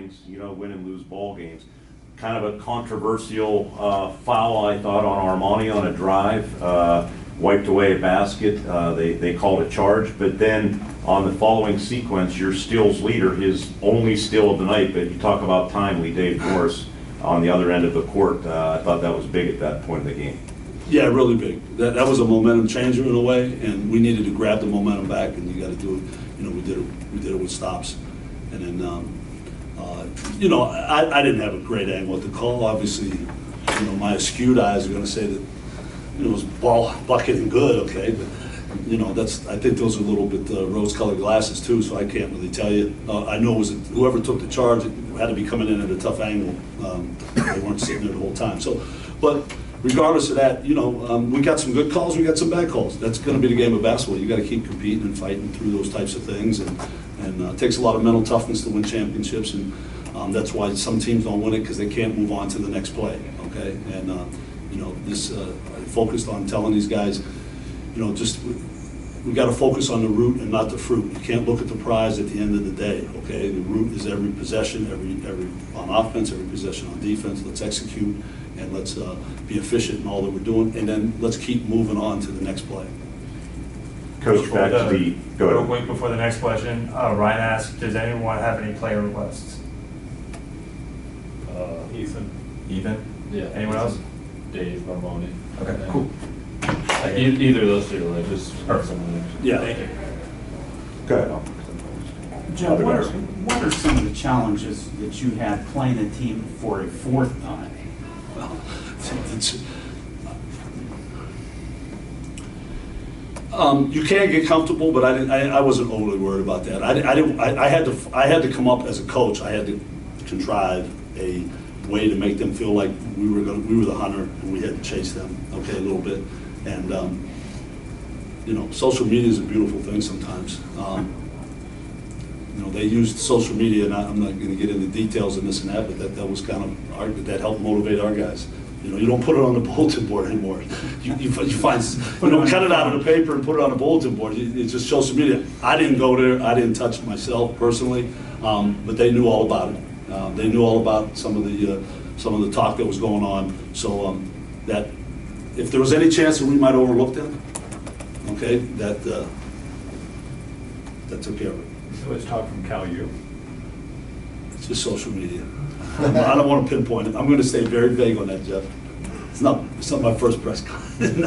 games, win and lose ball games. Kind of a controversial foul, I thought, on Armani on a drive. Wiped away a basket. They called a charge, but then on the following sequence, your steals leader, his only steal of the night, but you talk about timely, Dave Morris on the other end of the court. I thought that was big at that point of the game. Yeah, really big. That was a momentum changer in a way, and we needed to grab the momentum back, and you got to do it. We did it with stops, and then I didn't have a great angle at the call. Obviously, my skewed eyes are going to say that it was ball bucketing good, okay, but I think those are a little bit rose-colored glasses too, so I can't really tell you. I know it was whoever took the charge, it had to be coming in at a tough angle. They weren't sitting there the whole time. So, but regardless of that, we got some good calls, we got some bad calls. That's going to be the game of basketball. You got to keep competing and fighting through those types of things, and it takes a lot of mental toughness to win championships, and that's why some teams don't win it, because they can't move on to the next play. Okay, and I focused on telling these guys, we got to focus on the root and not the fruit. You can't look at the prize at the end of the day. Okay, the root is every possession, every on offense, every possession on defense. Let's execute and let's be efficient in all that we're doing, and then let's keep moving on to the next play. Coach, back to the go real ahead. quick before the next question, Ryan asked, does anyone have any player requests? Ethan. Ethan? Yeah. Anyone else? Dave, Armani. Okay, Yeah. cool. Either of those two, like just someone. Yeah. Thank you. Go ahead. Joe, what are some of the challenges that you had playing a team for a fourth time? You can get comfortable, but I wasn't overly worried about that. I had to come up as a coach. I had to contrive a way to make them feel like we were the hunter and we had to chase them, okay, a little bit. And social media is a beautiful thing sometimes. They used social media, and I'm not going to get into details in this and that, but that was kind of that helped motivate our guys. You don't put it on the bulletin board anymore. You find, cut it out of the paper and put it on the bulletin board. It's just social media. I didn't go there. I didn't touch it myself personally, but they knew all about it. They knew all about some of the talk that was going on. So that if there was any chance that we might overlook them, okay, that took care of it. So it's talk from Cal U. It's just social media. I don't want to pinpoint it. I'm going to stay very vague on that, Jeff. It's not my first press conference.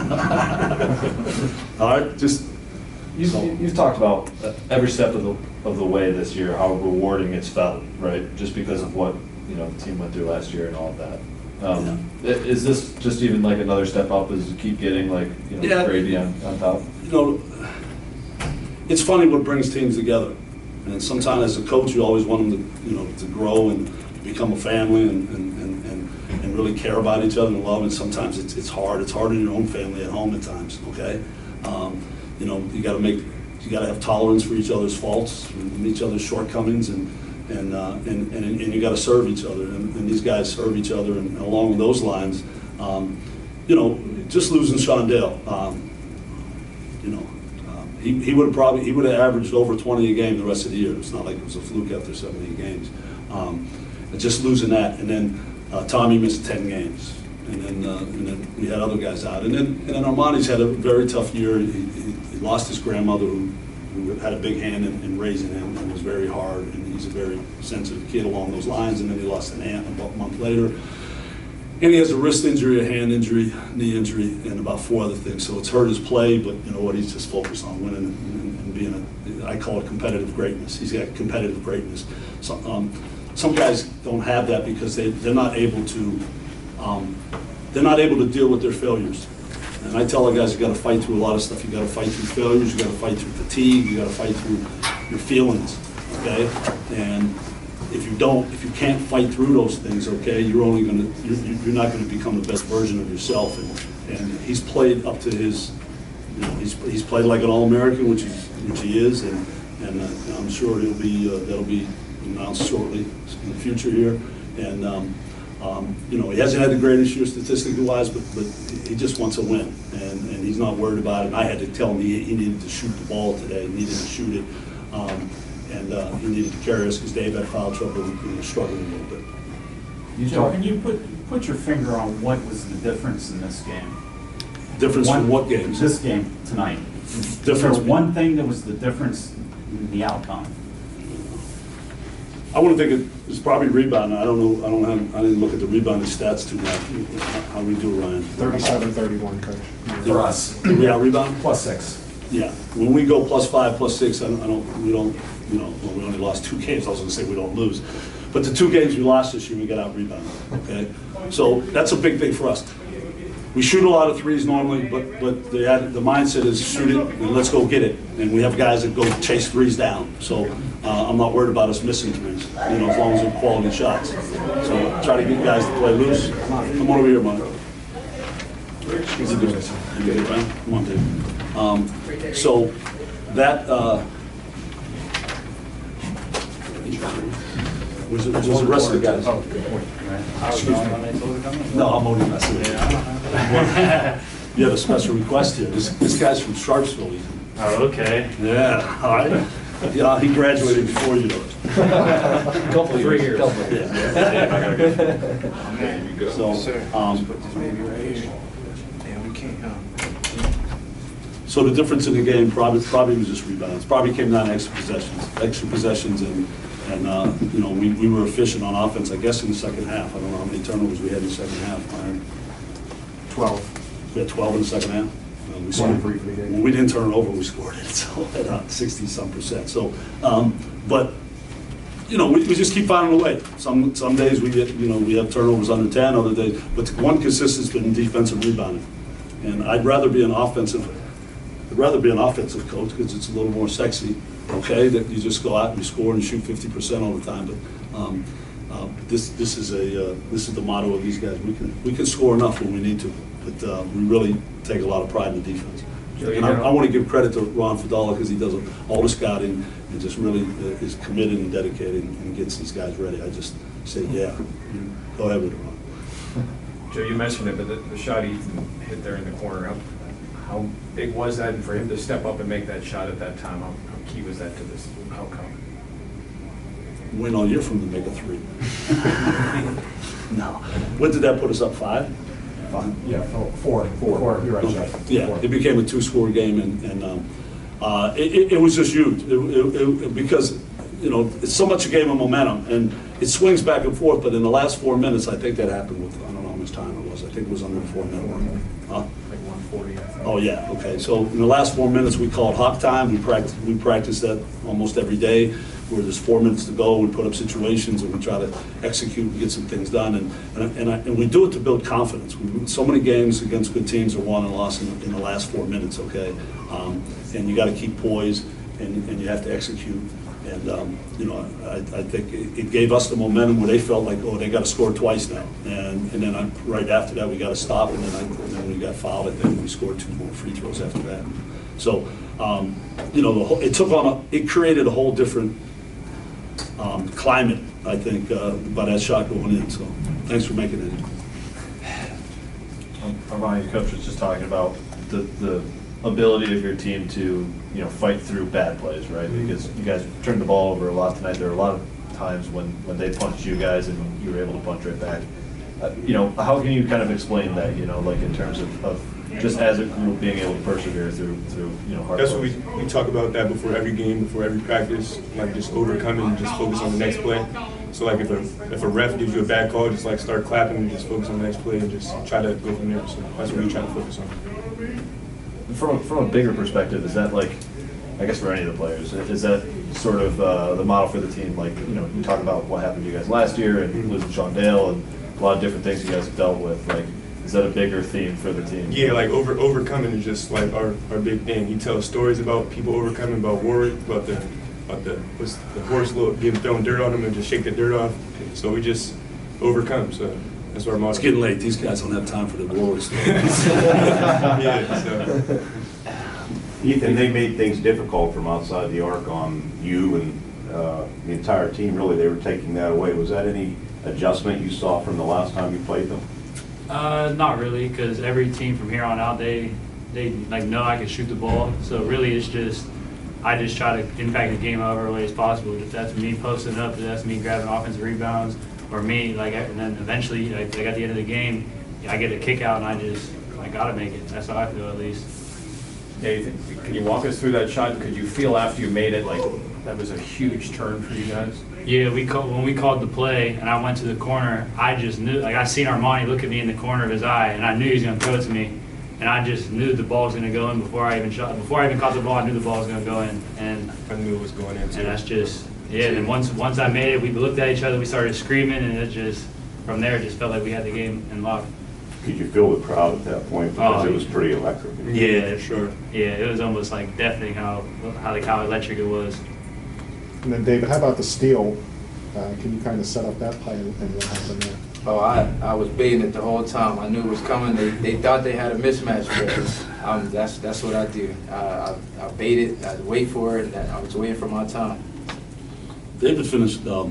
All right, just. You've talked about every step of the way this year, how rewarding it's felt, right? Just because of what the team went through last year and all of that. Is this just even like another step up as you keep getting gravy on top? It's funny what brings teams together, and sometimes as a coach, you always want them to grow and become a family and really care about each other and love. And sometimes it's hard. It's hard in your own family at home at times. Okay, you got to have tolerance for each other's faults and each other's shortcomings, and you got to serve each other. And these guys serve each other. And along those lines, just losing Shondale, he would have averaged over 20 a game the rest of the year. It's not like it was a fluke after 70 games. Just losing that, and then Tommy missed 10 games, and then we had other guys out, and then Armani's had a very tough year. He lost his grandmother, who had a big hand in raising him, and was very hard, and he's a very sensitive kid along those lines. And then he lost an aunt about a month later, and he has a wrist injury, a hand injury, knee injury, and about 4 other things. So it's hurt his play, but you know what? He's just focused on winning and being I call it competitive greatness. He's got competitive greatness. So, some guys don't have that because they're not able to deal with their failures. And I tell the guys, you got to fight through a lot of stuff. You got to fight through failures. You got to fight through fatigue. You got to fight through your feelings. Okay, and if you can't fight through those things, okay, you're not going to become the best version of yourself. And he's played up to his, he's played like an All-American, which he is, and I'm sure that'll be announced shortly in the future here. And he hasn't had the greatest year statistically wise, but he just wants to win, and he's not worried about it. And I had to tell him he needed to shoot the ball today. He needed to shoot it. and he needed to carry us because Dave had foul trouble and we were struggling a little bit. Joe, can you put your finger on what was the difference in this game? Difference from what games? This game tonight. Is Difference- there one thing that was the difference in the outcome? I want to think it's probably rebound. I don't know, I didn't look at the rebounding stats too much. How we do, Ryan? 37-31, Coach. For us. Yeah, rebound? +6. Yeah, when we go +5, +6, we don't, well, we only lost 2 games, I was gonna say we don't lose. But the 2 games we lost this year, we got out rebounded, okay? So that's a big thing for us. We shoot a lot of threes normally, but the mindset is shoot it and let's go get it. And we have guys that go chase threes down. So I'm not worried about us missing threes, as long as they're quality shots. So try to get guys to play loose. Come on over here, Mike. You get it, Brian? Come on, Dave. So that, was the rest of the guys? Excuse me. No, I'm only messing with you. You have a special request here. This guy's from Sharpsville. Oh, okay. Yeah, all right. Yeah, he graduated before you. Couple of years. So, so the difference in the game probably was just rebounds. Probably came down to extra possessions, and we were efficient on offense. I guess in the second half. I don't know how many turnovers we had in the second half. 12. We had 12 in the second half. We One for the game. when we didn't turn it over, we scored it. So at 60-some%. So, but we just keep finding a way. Some days we get we have turnovers under 10. Other days, but the one consistent's been defensive rebounding. And I'd rather be an offensive coach because it's a little more sexy. Okay, that you just go out and you score and shoot 50% all the time. But this is the motto of these guys. We can score enough when we need to, but we really take a lot of pride in the defense. And I want to give credit to Ron Fidala because he does all the scouting and just really is committed and dedicated and gets these guys ready. I just say, yeah, go ahead with it, Ron. Joe, you mentioned it, but the shot he hit there in the corner, how big was that? And for him to step up and make that shot at that time, how key was that to this outcome? Win all year from to make a 3. No. What did that put us up, 5? Yeah, 4. You're right, Jeff. Yeah, it became a 2-score game, and it was just huge because it's so much a game of momentum, and it swings back and forth. But in the last 4 minutes, I think that happened with I don't know how much time it was. I think it was under the 4-minute mark. Like 140, I think. Oh yeah, okay. So in the last 4 minutes, we called hawk time. We practice that almost every day. Where there's 4 minutes to go, we put up situations and we try to execute and get some things done. And we do it to build confidence. So many games against good teams are won and lost in the last 4 minutes, okay? And you got to keep poise and you have to execute. And, I think it gave us the momentum where they felt like, oh, they got to score twice now. And then right after that, we got to stop. And then we got fouled. I think we scored 2 more free throws after that. So, it created a whole different climate, I think, by that shot going in. So thanks for making it. Armani, your coach was just talking about the ability of your team to fight through bad plays, right? Because you guys turned the ball over a lot tonight. There were a lot of times when they punched you guys and you were able to punch right back. How can you kind of explain that? Like in terms of just as a group being able to persevere through hard That's plays. what we talk about that before every game, before every practice, like just overcoming and just focus on the next play. So like if a ref gives you a bad call, just like start clapping and just focus on the next play and just try to go from there. So that's what we try to focus on. From a bigger perspective, is that like, I guess for any of the players, is that sort of the model for the team? Like, you talk about what happened to you guys last year and losing Sean Dale and a lot of different things you guys have dealt with. Like, is that a bigger theme for the team? Yeah, like overcoming is just like our big thing. He tells stories about people overcoming, about Warwick, about the horse getting thrown dirt on him and just shake the dirt off. So we just overcome. So that's our motto. It's getting late. These guys don't have time for the Warriors. Yeah. So. Ethan, they made things difficult from outside the arc on you and the entire team. Really, they were taking that away. Was that any adjustment you saw from the last time you played them? Not really, because every team from here on out, they like know I can shoot the ball. So really, it's just I just try to impact the game however way as possible. If that's me posting up, if that's me grabbing offensive rebounds, or me, like, and then eventually, like at the end of the game, I get a kick out and I gotta make it. That's how I feel, at least. Yeah, can you walk us through that shot? Could you feel after you made it, like, that was a huge turn for you guys? Yeah, when we called the play and I went to the corner, I just knew, like, I seen Armani look at me in the corner of his eye, and I knew he was gonna throw it to me. And I just knew the ball was gonna go in before I even caught the ball. I knew the ball was gonna go in, and I knew it was going in too. and that's just, yeah. And then once I made it, we looked at each other, we started screaming, and it just, from there, it just felt like we had the game in lock. Could you feel the crowd at that point? Because it was pretty electric. Yeah, for sure. Yeah, it was almost like deafening how electric it was. And then David, how about the steal? Can you kind of set up that play and what happened there? Oh, I was baiting it the whole time. I knew it was coming. They thought they had a mismatch for us. That's what I do. I baited, I wait for it, and I was waiting for my time. David finished, well,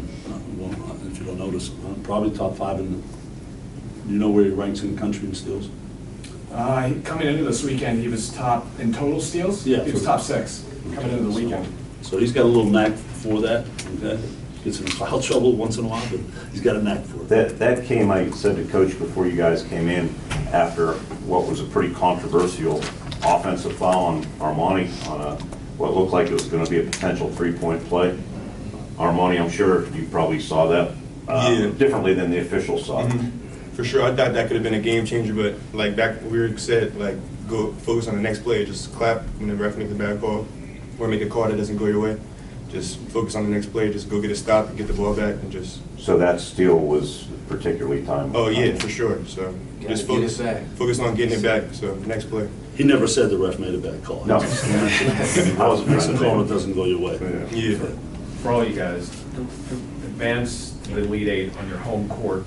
if you don't notice, probably top 5 in the, you know where he ranks in the country in steals? Coming into this weekend, he was top in total steals. Yeah. He was top 6 coming into the weekend. So he's got a little knack for that, okay? Gets in foul trouble once in a while, but he's got a knack for it. That came, I said to Coach before you guys came in, after what was a pretty controversial offensive foul on Armani on what looked like it was going to be a potential 3-point play. Armani, I'm sure you probably saw that differently than the officials saw it. For sure, I thought that could have been a game changer, but like back we said, like go focus on the next play, just clap when the ref makes a bad call, or make a call that doesn't go your way. Just focus on the next play, just go get a stop and get the ball back, and just. So that steal was particularly timed. Oh yeah, for sure. So just focus on getting it back. So next play. He never said the ref made a bad call. No. I was makes a call that doesn't go your way. Yeah. For all you guys, to advance to the Elite Eight on your home court,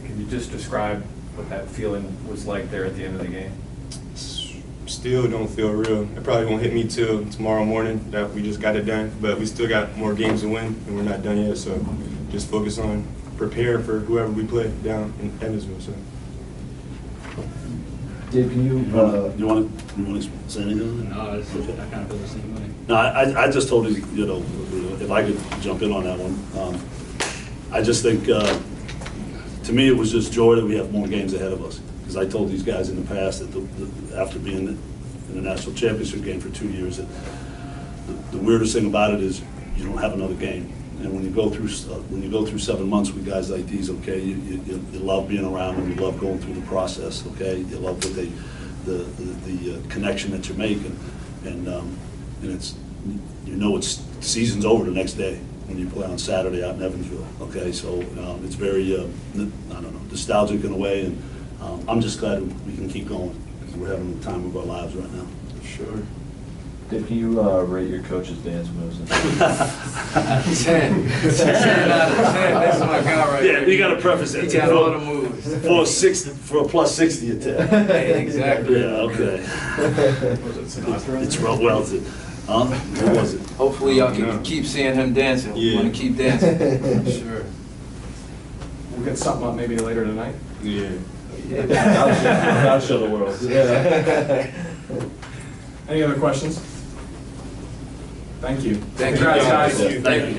can you just describe what that feeling was like there at the end of the game? Still don't feel real. It probably won't hit me till tomorrow morning that we just got it done, but we still got more games to win and we're not done yet, so just focus on preparing for whoever we play down in Evansville. So. Dave, can you, You want to say anything? No, I kind of feel the same way. No, I just told you, you know, if I could jump in on that one. I just think, to me, it was just joy that we have more games ahead of us. Because I told these guys in the past that after being in the national championship game for 2 years, that the weirdest thing about it is you don't have another game. And when you go through 7 months with guys like these, okay, you love being around them, you love going through the process, okay, you love what the connection that you're making, and it's, you know, it's season's over the next day when you play on Saturday out in Evansville, okay, so it's very I don't know, nostalgic in a way, and I'm just glad we can keep going because we're having the time of our lives right now. Sure. Dave, can you rate your coach's dance moves? 10. 10 out of 10. That's my guy right Yeah, there. you got to preface it. He got all the moves. For a plus 60 at 10. Hey, exactly. Yeah, okay. Was it Sinatra? It's well, what was it? Hopefully y'all can keep seeing him dancing. We Yeah. want to keep dancing. Sure. We'll get something up maybe later tonight. Yeah. I'll show the world. Any other questions? Thank you. Thank you. Congrats, guys. Thank you.